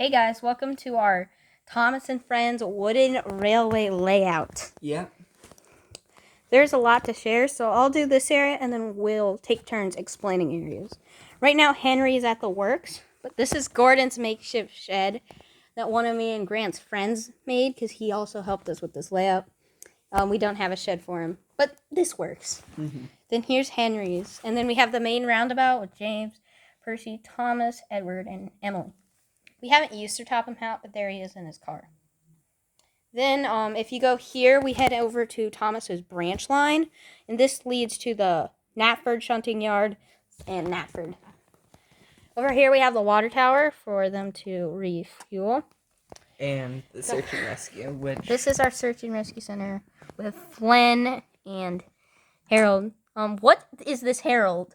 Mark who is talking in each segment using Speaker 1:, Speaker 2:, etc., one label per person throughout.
Speaker 1: Hey guys, welcome to our Thomas and Friends wooden railway layout.
Speaker 2: Yeah.
Speaker 1: There's a lot to share, so I'll do this area and then we'll take turns explaining areas. Right now, Henry is at the works, but this is Gordon's makeshift shed that one of me and Grant's friends made because he also helped us with this layout. We don't have a shed for him, but this works.
Speaker 2: Mm-hmm.
Speaker 1: Then here's Henry's, and then we have the main roundabout with James, Percy, Thomas, Edward, and Emily. We haven't used their Topham hat, but there he is in his car. Then, if you go here, we head over to Thomas's branch line, and this leads to the Knapford shunting yard and Knapford. Over here, we have the water tower for them to refuel.
Speaker 2: And the search and rescue, which...
Speaker 1: This is our search and rescue center with Flynn and Harold. What is this Harold?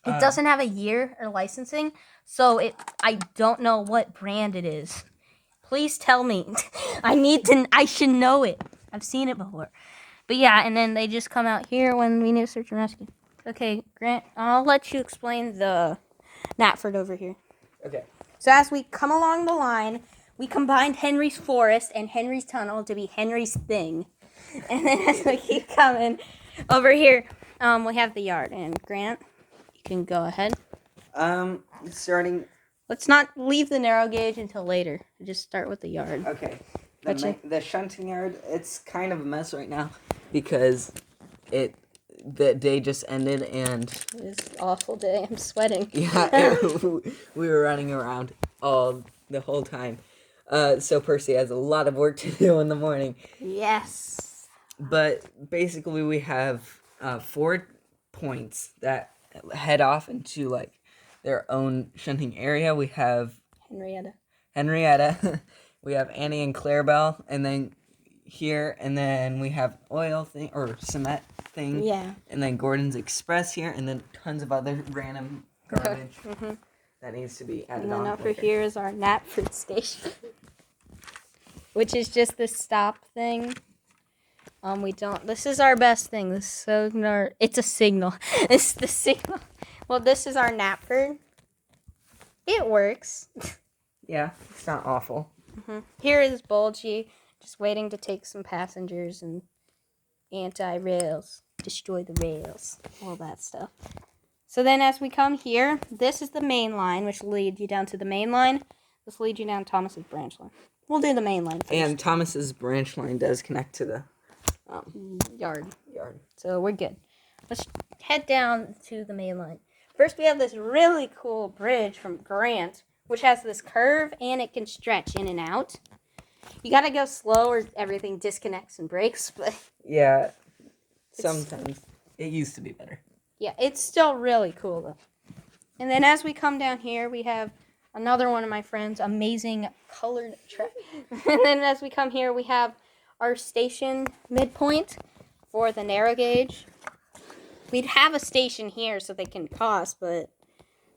Speaker 1: It doesn't have a year or licensing, so I don't know what brand it is. Please tell me. I should know it. I've seen it before. But yeah, and then they just come out here when we need search and rescue. Okay, Grant, I'll let you explain the Knapford over here.
Speaker 2: Okay.
Speaker 1: So as we come along the line, we combined Henry's forest and Henry's tunnel to be Henry's thing. And then as we keep coming over here, we have the yard. And Grant, you can go ahead.
Speaker 2: Starting...
Speaker 1: Let's not leave the narrow gauge until later. Just start with the yard.
Speaker 2: Okay. The shunting yard, it's kind of a mess right now because the day just ended and...
Speaker 1: It was an awful day. I'm sweating.
Speaker 2: Yeah, we were running around the whole time. So Percy has a lot of work to do in the morning.
Speaker 1: Yes.
Speaker 2: But basically we have 4 points that head off into like their own shunting area. We have Henrietta. We have Annie and Clarabelle, and then here, and then we have oil thing or cement thing.
Speaker 1: Yeah.
Speaker 2: And then Gordon's Express here, and then tons of other random garbage that needs to be added on.
Speaker 1: And then over here is our Knapford station, which is just the stop thing. This is our best thing. It's a signal. It's the signal. Well, this is our Knapford. It works.
Speaker 2: Yeah, it's not awful.
Speaker 1: Here is Bulgy, just waiting to take some passengers and anti-rails, destroy the rails, all that stuff. So then as we come here, this is the main line, which leads you down to the main line. This leads you down Thomas's branch line. We'll do the main line first.
Speaker 2: And Thomas's branch line does connect to the
Speaker 1: yard.
Speaker 2: So
Speaker 1: we're good. Let's head down to the main line. First, we have this really cool bridge from Grant, which has this curve and it can stretch in and out. You gotta go slow or everything disconnects and breaks, but...
Speaker 2: Yeah, sometimes. It used to be better.
Speaker 1: Yeah, it's still really cool, though. And then as we come down here, we have another one of my friends' amazing colored truck. And then as we come here, we have our station midpoint for the narrow gauge. We'd have a station here so they can cost, but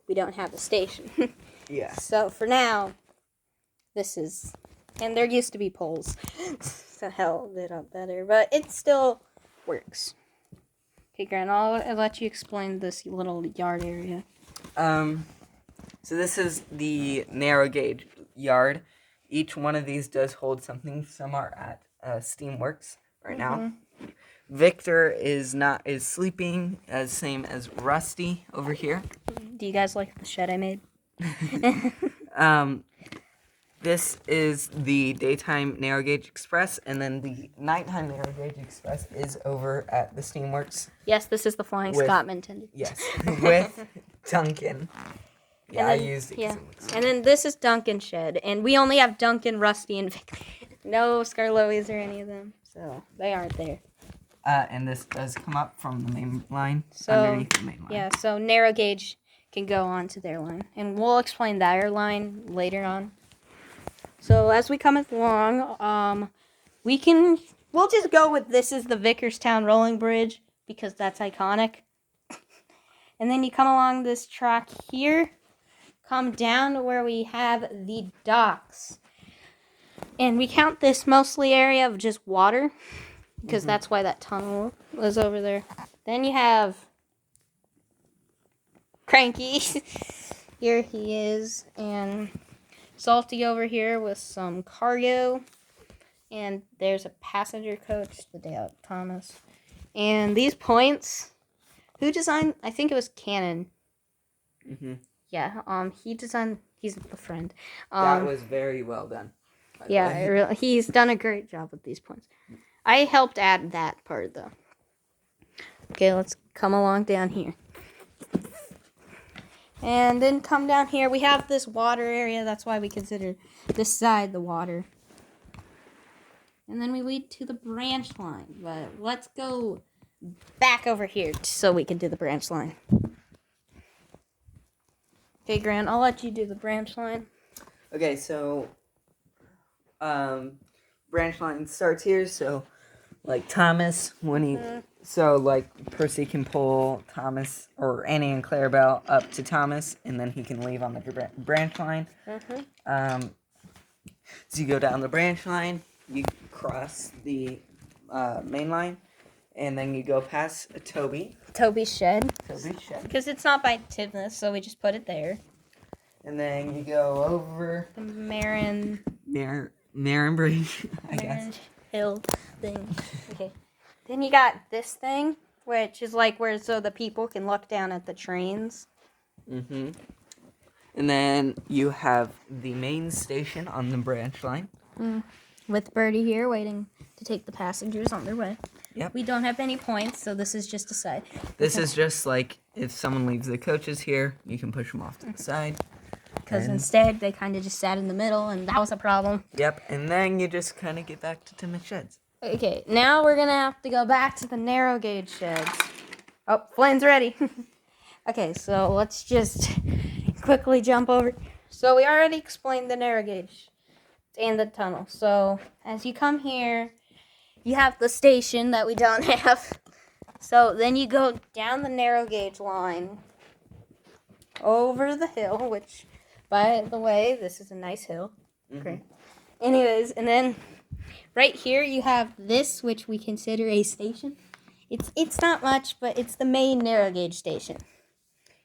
Speaker 1: we don't have a station.
Speaker 2: Yeah.
Speaker 1: So for now, this is... And there used to be poles. So hell, they don't better. But it still works. Okay, Grant, I'll let you explain this little yard area.
Speaker 2: So this is the narrow gauge yard. Each one of these does hold something. Some are at Steamworks right now. Victor is sleeping, as same as Rusty over here.
Speaker 1: Do you guys like the shed I made?
Speaker 2: This is the daytime narrow gauge express, and then the nighttime narrow gauge express is over at the Steamworks.
Speaker 1: Yes, this is the Flying Scotsman intended.
Speaker 2: Yes, with Duncan. Yeah, I used it.
Speaker 1: Yeah, and then this is Duncan's shed, and we only have Duncan, Rusty, and Victor. No Scarlois or any of them, so they aren't there.
Speaker 2: And this does come up from the main line, underneath the main line.
Speaker 1: Yeah, so narrow gauge can go on to their line, and we'll explain their line later on. So as we come along, we'll just go with this is the Vickerstown Rolling Bridge because that's iconic. And then you come along this track here, come down to where we have the docks. And we count this mostly area of just water because that's why that tunnel was over there. Then you have Cranky. Here he is, and Salty over here with some cargo. And there's a passenger coach, the day out Thomas. And these points, who designed? I think it was Cannon.
Speaker 2: Mm-hmm.
Speaker 1: Yeah. He designed. He's the friend.
Speaker 2: That was very well done.
Speaker 1: Yeah, he's done a great job with these points. I helped add that part though. Okay, let's come along down here. And then come down here. We have this water area. That's why we consider this side the water. And then we lead to the branch line. But let's go back over here so we can do the branch line. Okay, Grant, I'll let you do the branch line.
Speaker 2: Okay, so branch line starts here. So, like Thomas, when he, so like Percy can pull Thomas or Annie and Clarabelle up to Thomas, and then he can leave on the branch line. So you go down the branch line, you cross the main line, and then you go past
Speaker 1: Toby's shed.
Speaker 2: Toby's shed.
Speaker 1: Because it's not by Tivnus, so we just put it there.
Speaker 2: And then you go over
Speaker 1: the Marin
Speaker 2: Bridge, I guess.
Speaker 1: Hill thing. Okay. Then you got this thing, which is like where so the people can look down at the trains.
Speaker 2: Mm-hmm. And then you have the main station on the branch line.
Speaker 1: With Birdie here waiting to take the passengers on their way.
Speaker 2: Yep.
Speaker 1: We don't have any points, so this is just a side.
Speaker 2: This is just like if someone leaves the coaches here, you can push them off to the side.
Speaker 1: Because instead, they kind of just sat in the middle, and that was a problem.
Speaker 2: Yep, and then you just kind of get back to Timid Sheds.
Speaker 1: Okay, now we're going to have to go back to the narrow gauge sheds. Oh, Flynn's ready. Okay, so let's just quickly jump over. So we already explained the narrow gauge and the tunnel. So as you come here, you have the station that we don't have. So then you go down the narrow gauge line over the hill, which, by the way, this is a nice hill.
Speaker 2: Mm-hmm.
Speaker 1: Great. Anyways, and then right here you have this, which we consider a station. It's not much, but it's the main narrow gauge station.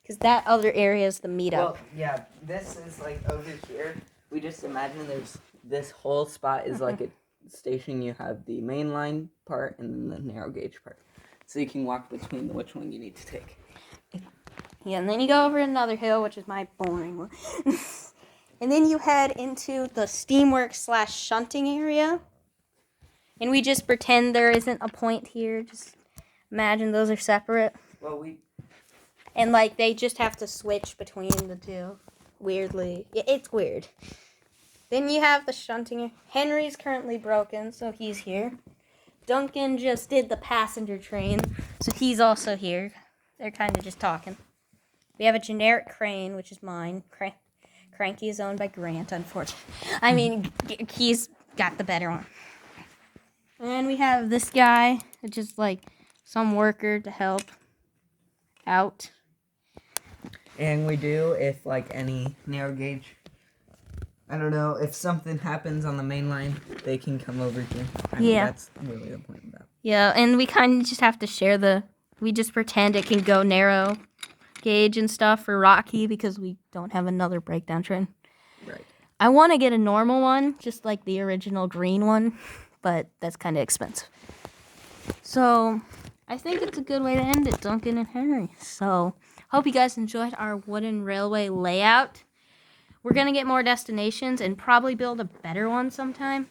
Speaker 1: Because that other area is the meetup.
Speaker 2: Well, yeah, this is like over here. We just imagine there's this whole spot is like a station. You have the main line part and then the narrow gauge part. So you can walk between which one you need to take.
Speaker 1: Yeah, and then you go over another hill, which is my boring one. And then you head into the Steamworks / Shunting area. And we just pretend there isn't a point here. Just imagine those are separate.
Speaker 2: Well,
Speaker 1: And, like, they just have to switch between the two. Weirdly. It's weird. Then you have the Shunting. Henry's currently broken, so he's here. Duncan just did the passenger train, so he's also here. They're kind of just talking. We have a generic crane, which is mine. Cranky is owned by Grant, unfortunately. I mean, he's got the better one. And we have this guy, which is like some worker to help out.
Speaker 2: And we do if like any narrow gauge. I don't know, if something happens on the main line, they can come over here. I mean, that's really the point of that.
Speaker 1: Yeah, and we kind of just have to share we just pretend it can go narrow gauge and stuff for Rocky because we don't have another breakdown train.
Speaker 2: Right.
Speaker 1: I want to get a normal one, just like the original green one, but that's kind of expensive. So, I think it's a good way to end it, Duncan and Henry. So, hope you guys enjoyed our wooden railway layout. We're going to get more destinations and probably build a better one sometime.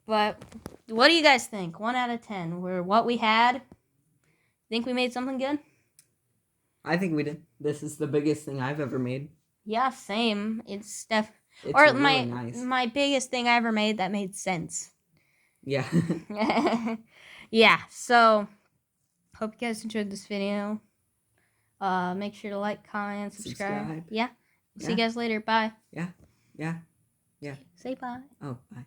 Speaker 1: But what do you guys think? 1 out of 10. We're what we had. Think we made something good?
Speaker 2: I think we did. This is the biggest thing I've ever made.
Speaker 1: Yeah, same. It's
Speaker 2: really nice.
Speaker 1: My biggest thing I ever made that made sense.
Speaker 2: Yeah.
Speaker 1: Yeah, so hope you guys enjoyed this video. Make sure to like, comment, subscribe. Yeah. See you guys later. Bye.
Speaker 2: Yeah.
Speaker 1: Say bye.
Speaker 2: Oh, bye.